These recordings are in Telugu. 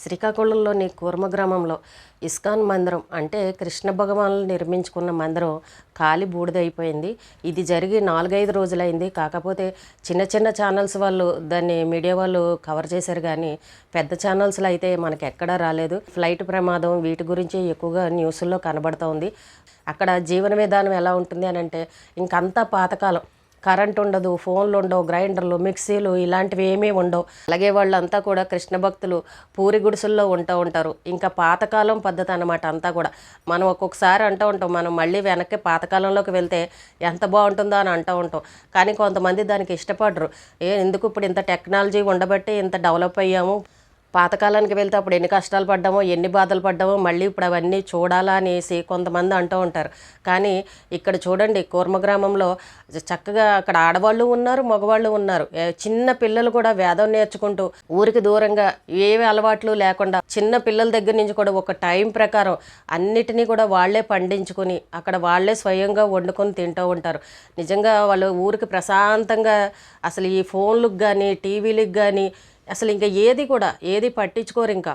శ్రీకాకుళంలోని కూర్మ గ్రామంలో ఇస్కాన్ మందిరం అంటే కృష్ణ భగవానులు నిర్మించుకున్న మందిరం కాలి బూడిదైపోయింది. ఇది జరిగి 4-5 రోజులైంది. కాకపోతే చిన్న చిన్న ఛానల్స్ వాళ్ళు దాన్ని మీడియా వాళ్ళు కవర్ చేశారు కానీ పెద్ద ఛానల్స్లో అయితే మనకి ఎక్కడా రాలేదు. ఫ్లైట్ ప్రమాదం వీటి గురించి ఎక్కువగా న్యూస్లో కనబడుతోంది. అక్కడ జీవన విధానం ఎలా ఉంటుంది అని అంటే ఇంకంతా పాతకాలం. కరెంట్ ఉండదు, ఫోన్లు ఉండవు, గ్రైండర్లు, మిక్సీలు ఇలాంటివి ఏమీ ఉండవు. అలాగే వాళ్ళంతా కూడా కృష్ణ భక్తులు పూరి గుడిసెల్లో ఉంటారు. ఇంకా పాతకాలం పద్ధతి అన్నమాట అంతా కూడా. మనం ఒక్కొక్కసారి అంటూ ఉంటాం, మనం మళ్ళీ వెనక్కి పాతకాలంలోకి వెళ్తే ఎంత బాగుంటుందో అని అంటూ ఉంటాం. కానీ కొంతమంది దానికి ఇష్టపడరు. ఎందుకు ఇప్పుడు ఇంత టెక్నాలజీ ఉండబట్టి ఇంత డెవలప్ అయ్యాము, పాతకాలానికి వెళ్తే అప్పుడు ఎన్ని కష్టాలు పడ్డామో, ఎన్ని బాధలు పడ్డామో, మళ్ళీ ఇప్పుడు అవన్నీ చూడాలా అనేసి కొంతమంది అంటూ ఉంటారు. కానీ ఇక్కడ చూడండి, కూర్మ గ్రామంలో చక్కగా అక్కడ ఆడవాళ్ళు ఉన్నారు, మగవాళ్ళు ఉన్నారు. చిన్న పిల్లలు కూడా వేదం నేర్చుకుంటూ ఊరికి దూరంగా ఏవి అలవాట్లు లేకుండా చిన్న పిల్లల దగ్గర నుంచి కూడా ఒక టైం ప్రకారం అన్నిటినీ కూడా వాళ్లే పండించుకొని అక్కడ వాళ్లే స్వయంగా వండుకొని తింటూ ఉంటారు. నిజంగా వాళ్ళు ఊరికి ప్రశాంతంగా అసలు ఈ ఫోన్లకు కానీ టీవీలకు కానీ అసలు ఇంకా ఏది పట్టించుకోరు. ఇంకా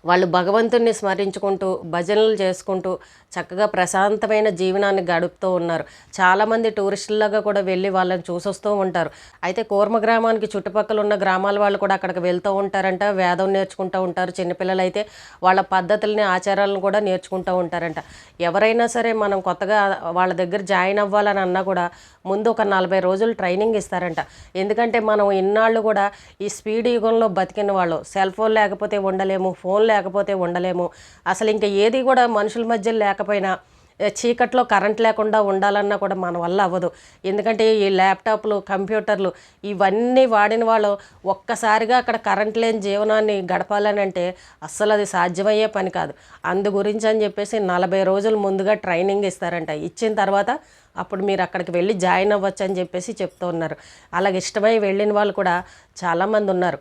వాళ్ళు భగవంతుణ్ణి స్మరించుకుంటూ భజనలు చేసుకుంటూ చక్కగా ప్రశాంతమైన జీవనాన్ని గడుపుతూ ఉన్నారు. చాలామంది టూరిస్టులాగా కూడా వెళ్ళి వాళ్ళని చూసొస్తూ ఉంటారు. అయితే కూర్మ గ్రామానికి చుట్టుపక్కల ఉన్న గ్రామాల వాళ్ళు కూడా అక్కడికి వెళ్తూ ఉంటారంట, వేదం నేర్చుకుంటూ ఉంటారు. చిన్నపిల్లలు అయితే వాళ్ళ పద్ధతుల్ని ఆచారాలను కూడా నేర్చుకుంటూ ఉంటారంట. ఎవరైనా సరే మనం కొత్తగా వాళ్ళ దగ్గర జాయిన్ అవ్వాలని అన్నా కూడా ముందు ఒక 40 రోజులు ట్రైనింగ్ ఇస్తారంట. ఎందుకంటే మనం ఇన్నాళ్ళు కూడా ఈ స్పీడ్ యుగంలో బతికిన వాళ్ళు, సెల్ ఫోన్ లేకపోతే ఉండలేము, ఫోన్ లేకపోతే ఉండలేము. అసలు ఇంకా ఏది కూడా మనుషుల మధ్య లేకపోయినా చీకట్లో కరెంట్ లేకుండా ఉండాలన్నా కూడా మన వల్ల అవ్వదు. ఎందుకంటే ఈ ల్యాప్టాప్లు, కంప్యూటర్లు ఇవన్నీ వాడిన వాళ్ళు ఒక్కసారిగా అక్కడ కరెంట్ లేని జీవనాన్ని గడపాలని అంటే అస్సలు అది సాధ్యమయ్యే పని కాదు. అందు గురించి అని చెప్పేసి 40 రోజులు ముందుగా ట్రైనింగ్ ఇస్తారంట. ఇచ్చిన తర్వాత అప్పుడు మీరు అక్కడికి వెళ్ళి జాయిన్ అవ్వచ్చు అని చెప్పేసి చెప్తూ ఉన్నారు. అలాగే ఇష్టమై వెళ్ళిన వాళ్ళు కూడా చాలామంది ఉన్నారు.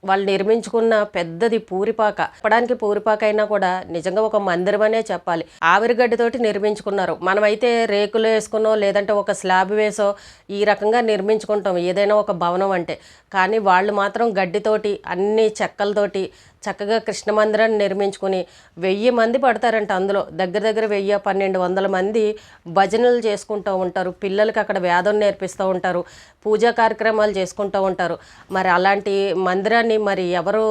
వాళ్ళు నిర్మించుకున్న పెద్దది పూరిపాక. చెప్పడానికి పూరిపాక అయినా కూడా నిజంగా ఒక మందిరం అనే చెప్పాలి. ఆవిరిగడ్డితోటి నిర్మించుకున్నారు. మనమైతే రేకులు వేసుకున్నో లేదంటే ఒక స్లాబ్ వేసో ఈ రకంగా నిర్మించుకుంటాం ఏదైనా ఒక భవనం అంటే. కానీ వాళ్ళు మాత్రం గడ్డితోటి అన్ని చెక్కలతోటి చక్కగా కృష్ణ మందిరాన్ని నిర్మించుకొని 1000 మంది పడతారంట. అందులో దగ్గర 1000-1200 మంది భజనలు చేసుకుంటూ ఉంటారు. పిల్లలకి అక్కడ వేదం నేర్పిస్తూ ఉంటారు, పూజా కార్యక్రమాలు చేసుకుంటూ ఉంటారు. మరి అలాంటి మందిరాన్ని మరి ఎవరు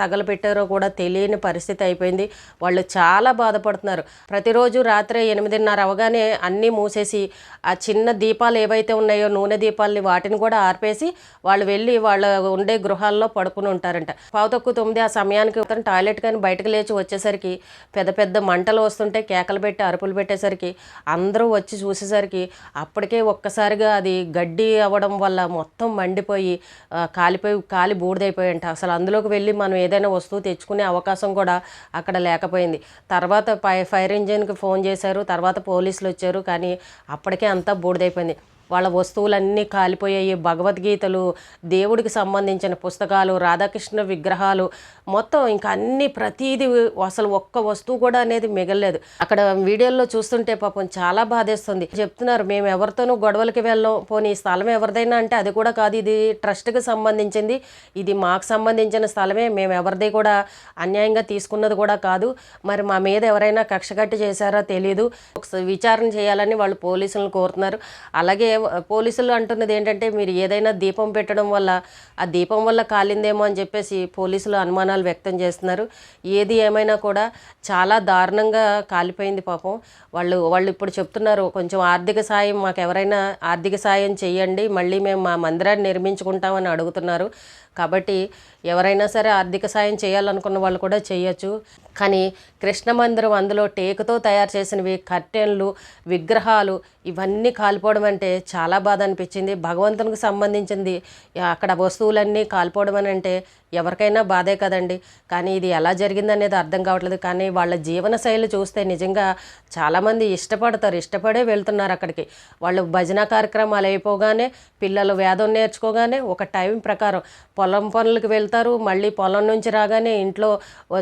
తగలపెట్టారో కూడా తెలియని పరిస్థితి అయిపోయింది. వాళ్ళు చాలా బాధపడుతున్నారు. ప్రతిరోజు రాత్రి 8:30 అవగానే అన్నీ మూసేసి ఆ చిన్న దీపాలు ఏవైతే ఉన్నాయో నూనె దీపాలని వాటిని కూడా ఆర్పేసి వాళ్ళు వెళ్ళి వాళ్ళ ఉండే గృహాల్లో పడుకుని ఉంటారంట. 8:45 ఆ సమయానికి టాయిలెట్ కానీ బయటకు లేచి వచ్చేసరికి పెద్ద మంటలు వస్తుంటే కేకలు పెట్టి అరుపులు పెట్టేసరికి అందరూ వచ్చి చూసేసరికి అప్పటికే ఒక్కసారిగా అది గడ్డి అవ్వడం వల్ల మొత్తం మండిపోయి కాలి బూడిదైపోయింట. అసలు అందులోకి వెళ్ళి మనం ఏదైనా వస్తువు తెచ్చుకునే అవకాశం కూడా అక్కడ లేకపోయింది. తర్వాత ఫైర్ ఇంజిన్కి ఫోన్ చేశారు, తర్వాత పోలీసులు వచ్చారు. కానీ అప్పటికే అంతా బూడిదైపోయింది. వాళ్ళ వస్తువులన్నీ కాలిపోయాయి. భగవద్గీతలు, దేవుడికి సంబంధించిన పుస్తకాలు, రాధాకృష్ణ విగ్రహాలు మొత్తం ఇంకా అన్ని ప్రతీది, అసలు ఒక్క వస్తువు కూడా అనేది మిగలలేదు. అక్కడ వీడియోల్లో చూస్తుంటే పాపం చాలా బాధేస్తుంది. చెప్తున్నారు, మేము ఎవరితోనూ గొడవలకి వెళ్ళాం, పోనీ ఈ స్థలం ఎవరిదైనా అంటే అది కూడా కాదు, ఇది ట్రస్ట్కి సంబంధించింది, ఇది మాకు సంబంధించిన స్థలమే, మేము ఎవరిది కూడా అన్యాయంగా తీసుకున్నది కూడా కాదు, మరి మా మీద ఎవరైనా కక్ష కట్టి చేశారో తెలియదు, విచారణ చేయాలని వాళ్ళు పోలీసులను కోరుతున్నారు. అలాగే పోలీసులు అంటున్నది ఏంటంటే మీరు ఏదైనా దీపం పెట్టడం వల్ల ఆ దీపం వల్ల కాలిందేమో అని చెప్పేసి పోలీసులు అనుమానాలు వ్యక్తం చేస్తున్నారు. ఏది ఏమైనా కూడా చాలా దారుణంగా కాలిపోయింది పాపం. వాళ్ళు ఇప్పుడు చెప్తున్నారు, కొంచెం ఆర్థిక సాయం, మాకు ఎవరైనా ఆర్థిక సాయం చెయ్యండి, మళ్ళీ మేము మా మందిరాన్ని నిర్మించుకుంటామని అడుగుతున్నారు. కాబట్టి ఎవరైనా సరే ఆర్థిక సాయం చేయాలనుకున్న వాళ్ళు కూడా చేయొచ్చు. కానీ కృష్ణ మందిరం అందులో టేకుతో తయారు చేసినవి, కర్టెన్లు, విగ్రహాలు ఇవన్నీ కాలిపోవడం అంటే చాలా బాధ అనిపించింది. భగవంతునికి సంబంధించింది అక్కడ వస్తువులన్నీ కాలిపోవడం అని అంటే ఎవరికైనా బాధే కదండి. కానీ ఇది ఎలా జరిగిందనేది అర్థం కావట్లేదు. కానీ వాళ్ళ జీవన శైలి చూస్తే నిజంగా చాలామంది ఇష్టపడే వెళ్తున్నారు అక్కడికి. వాళ్ళు భజన కార్యక్రమాలు అయిపోగానే, పిల్లలు వేదం నేర్చుకోగానే ఒక టైం ప్రకారం పొలం పనులకు వెళ్తారు, మళ్ళీ పొలం నుంచి రాగానే ఇంట్లో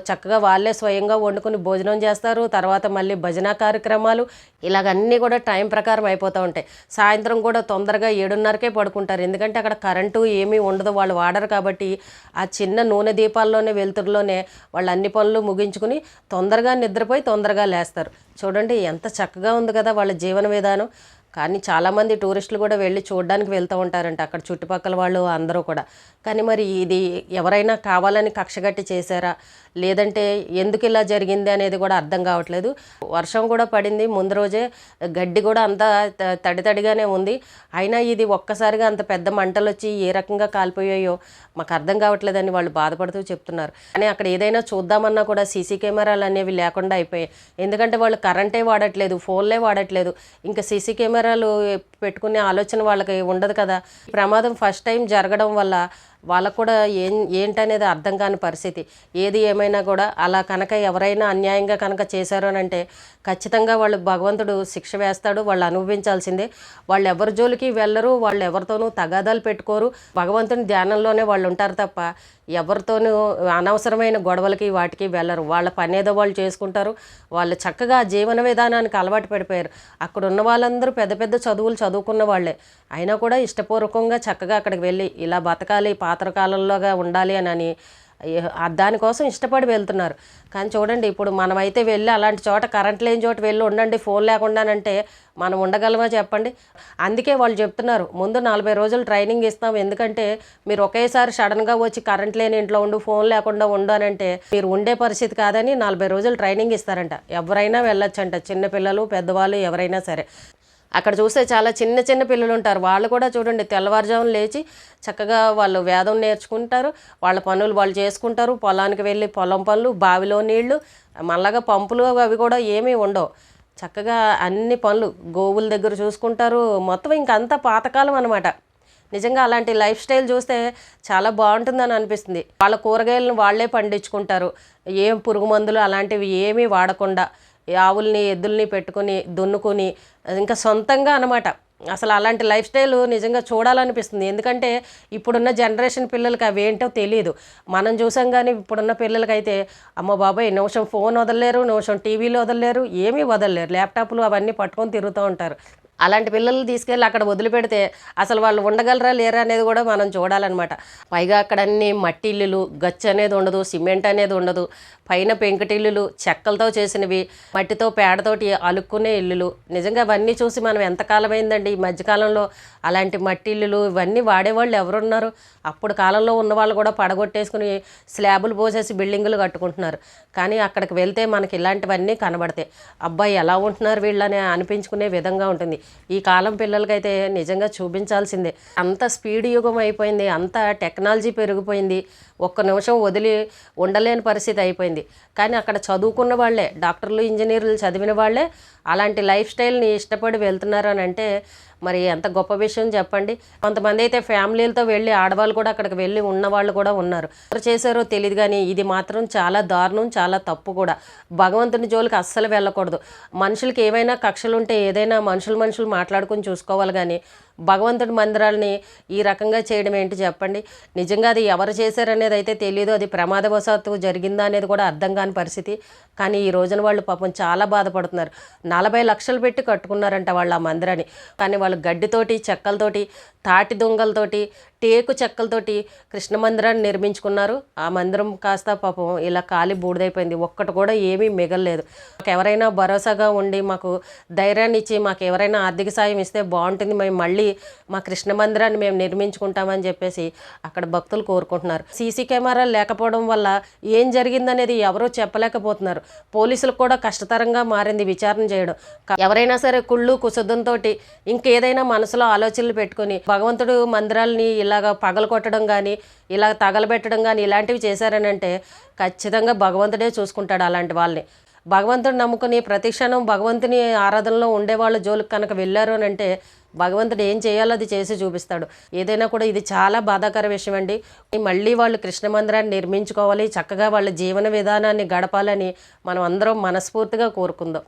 చక్కగా వాళ్ళే స్వయంగా వండుకుని భోజనం చేస్తారు. తర్వాత మళ్ళీ భజన కార్యక్రమాలు ఇలాగన్నీ కూడా టైం ప్రకారం అయిపోతూ ఉంటాయి. సాయంత్రం కూడా తొందరగా 7:30కే పడుకుంటారు, ఎందుకంటే అక్కడ కరెంటు ఏమీ ఉండదు, వాళ్ళు వాడరు కాబట్టి ఆ చిన్న నూనె దీపాల్లోనే వెలుతురులోనే వాళ్ళు అన్ని పనులు ముగించుకుని తొందరగా నిద్రపోయి తొందరగా లేస్తారు. చూడండి ఎంత చక్కగా ఉంది కదా వాళ్ళ జీవన విధానం. కానీ చాలామంది టూరిస్టులు కూడా వెళ్ళి చూడడానికి వెళ్తూ ఉంటారంట అక్కడ చుట్టుపక్కల వాళ్ళు అందరూ కూడా. కానీ మరి ఇది ఎవరైనా కావాలని కక్షగట్టి చేశారా, లేదంటే ఎందుకు ఇలా జరిగింది అనేది కూడా అర్థం కావట్లేదు. వర్షం కూడా పడింది ముందు రోజే, గడ్డి కూడా అంతా తడితడిగానే ఉంది. అయినా ఇది ఒక్కసారిగా అంత పెద్ద మంటలు వచ్చి ఏ రకంగా కాలిపోయాయో మాకు అర్థం కావట్లేదని వాళ్ళు బాధపడుతూ చెప్తున్నారు. కానీ అక్కడ ఏదైనా చూద్దామన్నా కూడా సీసీ కెమెరాలు అనేవి లేకుండా అయిపోయాయి. ఎందుకంటే వాళ్ళు కరెంటే వాడట్లేదు, ఫోన్లే వాడట్లేదు, ఇంకా సీసీ కెమెరాలు పెట్టుకునే ఆలోచన వాళ్ళకి ఉండదు కదా. ప్రమాదం ఫస్ట్ టైం జరగడం వల్ల వాళ్ళకు కూడా ఏంటనేది అర్థం కాని పరిస్థితి. ఏది ఏమైనా కూడా అలా కనుక ఎవరైనా అన్యాయంగా కనుక చేశారు అని అంటే ఖచ్చితంగా వాళ్ళు భగవంతుడు శిక్ష వేస్తాడు, వాళ్ళు అనుభవించాల్సిందే. వాళ్ళు ఎవరి జోలికి వెళ్ళరు, వాళ్ళు ఎవరితోనూ తగాదాలు పెట్టుకోరు, భగవంతుని ధ్యానంలోనే వాళ్ళు ఉంటారు తప్ప ఎవరితోనూ అనవసరమైన గొడవలకి వాటికి వెళ్ళరు. వాళ్ళ పని ఏదో వాళ్ళు చేసుకుంటారు, వాళ్ళు చక్కగా జీవన విధానానికి అలవాటు పడిపోయారు. అక్కడ ఉన్న వాళ్ళందరూ పెద్ద పెద్ద చదువులు చదువుకున్న వాళ్ళే, అయినా కూడా ఇష్టపూర్వకంగా చక్కగా అక్కడికి వెళ్ళి ఇలా బతకాలి, పాతకాలంలోగా ఉండాలి అని దానికోసం ఇష్టపడి వెళ్తున్నారు. కానీ చూడండి ఇప్పుడు మనమైతే వెళ్ళి అలాంటి చోట కరెంట్ లేని చోట వెళ్ళి ఉండండి ఫోన్ లేకుండానంటే మనం ఉండగలమా చెప్పండి. అందుకే వాళ్ళు చెప్తున్నారు ముందు 40 రోజులు ట్రైనింగ్ ఇస్తాం, ఎందుకంటే మీరు ఒకేసారి సడన్గా వచ్చి కరెంట్ లేని ఇంట్లో ఉండు, ఫోన్ లేకుండా ఉండానంటే మీరు ఉండే పరిస్థితి కాదని 40 రోజులు ట్రైనింగ్ ఇస్తారంట. ఎవరైనా వెళ్ళొచ్చంట, చిన్నపిల్లలు పెద్దవాళ్ళు ఎవరైనా సరే. అక్కడ చూస్తే చాలా చిన్న చిన్న పిల్లలు ఉంటారు, వాళ్ళు కూడా చూడండి తెల్లవారుజామున లేచి చక్కగా వాళ్ళు వేదం నేర్చుకుంటారు, వాళ్ళ పనులు వాళ్ళు చేసుకుంటారు, పొలానికి వెళ్ళి పొలం పనులు, బావిలో నీళ్లు, మళ్ళాగా పంపులు అవి కూడా ఏమీ ఉండవు, చక్కగా అన్ని పనులు గోవుల దగ్గర చూసుకుంటారు. మొత్తం ఇంకంతా పాతకాలం అనమాట. నిజంగా అలాంటి లైఫ్ స్టైల్ చూస్తే చాలా బాగుంటుందని అనిపిస్తుంది. వాళ్ళ కూరగాయలను వాళ్ళే పండించుకుంటారు, ఏం పురుగు మందులు అలాంటివి ఏమీ వాడకుండా ఆవుల్ని ఎద్దుల్ని పెట్టుకుని దున్నుకొని ఇంకా సొంతంగా అనమాట. అసలు అలాంటి లైఫ్ స్టైల్ నిజంగా చూడాలనిపిస్తుంది. ఎందుకంటే ఇప్పుడున్న జనరేషన్ పిల్లలకి అవి ఏంటో తెలియదు. మనం చూసాం కానీ ఇప్పుడున్న పిల్లలకైతే అమ్మ బాబాయ్ నిమిషం ఫోన్ వదలలేరు, నిమిషం టీవీలు వదలలేరు, ఏమీ వదలలేరు, ల్యాప్టాప్లు అవన్నీ పట్టుకొని తిరుగుతూ ఉంటారు. అలాంటి పిల్లల్ని తీసుకెళ్ళి అక్కడ వదిలిపెడితే అసలు వాళ్ళు ఉండగలరా లేరా అనేది కూడా మనం చూడాలన్నమాట. పైగా అక్కడ అన్ని మట్టి ఇల్లులు, గచ్చు అనేది ఉండదు, సిమెంట్ అనేది ఉండదు, పైన పెంకుటిల్లులు చెక్కలతో చేసినవి, మట్టితో పేడతోటి అలుక్కునే ఇల్లులు. నిజంగా అవన్నీ చూసి మనం ఎంతకాలమైందండి ఈ మధ్యకాలంలో అలాంటి మట్టి ఇల్లులు ఇవన్నీ వాడేవాళ్ళు ఎవరున్నారు. అప్పుడు కాలంలో ఉన్నవాళ్ళు కూడా పడగొట్టేసుకుని స్లాబులు పోసేసి బిల్డింగులు కట్టుకుంటున్నారు. కానీ అక్కడికి వెళ్తే మనకి ఇలాంటివన్నీ కనబడతాయి. అబ్బాయి ఎలా ఉంటున్నారు వీళ్ళని అనిపించుకునే విధంగా ఉంటుంది. ఈ కాలం పిల్లలకైతే నిజంగా చూపించాల్సిందే. అంత స్పీడ్ యుగం అయిపోయింది, అంత టెక్నాలజీ పెరిగిపోయింది, ఒక్క నిమిషం వదిలి ఉండలేని పరిస్థితి అయిపోయింది. కానీ అక్కడ చదువుకున్న వాళ్ళే, డాక్టర్లు ఇంజనీర్లు చదివిన వాళ్ళే అలాంటి లైఫ్ స్టైల్ని ఇష్టపడి వెళ్తున్నారు అని అంటే మరి ఎంత గొప్ప విషయం చెప్పండి. కొంతమంది అయితే ఫ్యామిలీలతో వెళ్ళి ఆడవాళ్ళు కూడా అక్కడికి వెళ్ళి ఉన్నవాళ్ళు కూడా ఉన్నారు. ఎవరు చేశారో తెలియదు కానీ ఇది మాత్రం చాలా దారుణం, చాలా తప్పు కూడా. భగవంతుని జోలికి అస్సలు వెళ్ళకూడదు. మనుషులకి ఏమైనా కక్షలు ఉంటే ఏదైనా మనుషులు మాట్లాడుకుని చూసుకోవాలి కానీ భగవంతుడి మందిరాలని ఈ రకంగా చేయడం ఏంటి చెప్పండి. నిజంగా అది ఎవరు చేశారనేది అయితే తెలియదు, అది ప్రమాదవశాత్తు జరిగిందా అనేది కూడా అర్థం కాని పరిస్థితి. కానీ ఈ రోజున వాళ్ళు పాపం చాలా బాధపడుతున్నారు. 40 లక్షలు పెట్టి కట్టుకున్నారంట వాళ్ళు ఆ మందిరాన్ని. కానీ వాళ్ళు గడ్డితోటి, చెక్కలతోటి, తాటి దొంగలతోటి, టేకు చెక్కలతోటి కృష్ణ మందిరాన్ని నిర్మించుకున్నారు. ఆ మందిరం కాస్త పాపం ఇలా కాలి బూడిదైపోయింది, ఒక్కటి కూడా ఏమీ మిగలలేదు. మాకు ఎవరైనా భరోసాగా ఉండి మాకు ధైర్యాన్ని ఇచ్చి మాకు ఎవరైనా ఆర్థిక సాయం ఇస్తే బాగుంటుంది, మేము మళ్ళీ మా కృష్ణ మందిరాన్ని మేము నిర్మించుకుంటామని చెప్పేసి అక్కడ భక్తులు కోరుకుంటున్నారు. సీసీ కెమెరాలు లేకపోవడం వల్ల ఏం జరిగిందనేది ఎవరూ చెప్పలేకపోతున్నారు. పోలీసులకు కూడా కష్టతరంగా మారింది విచారణ చేయడం. ఎవరైనా సరే కుళ్ళు కుసదంతో ఇంకేదైనా మనసులో ఆలోచనలు పెట్టుకొని భగవంతుడు మందిరాలని ఇలాగ పగలగొట్టడం కానీ ఇలా తగలబెట్టడం కానీ ఇలాంటివి చేశారని అంటే ఖచ్చితంగా భగవంతుడే చూసుకుంటాడు అలాంటి వాళ్ళని. భగవంతుడు నమ్ముకుని ప్రతిక్షణం భగవంతుని ఆరాధనలో ఉండేవాళ్ళు జోలికి కనుక వెళ్ళారు అని అంటే భగవంతుడు ఏం చేయాలో అది చేసి చూపిస్తాడు. ఏదైనా కూడా ఇది చాలా బాధాకర విషయం అండి. మళ్ళీ వాళ్ళు కృష్ణ మందిరాన్ని నిర్మించుకోవాలి, చక్కగా వాళ్ళ జీవన విధానాన్ని గడపాలని మనం అందరం మనస్ఫూర్తిగా కోరుకుందాం.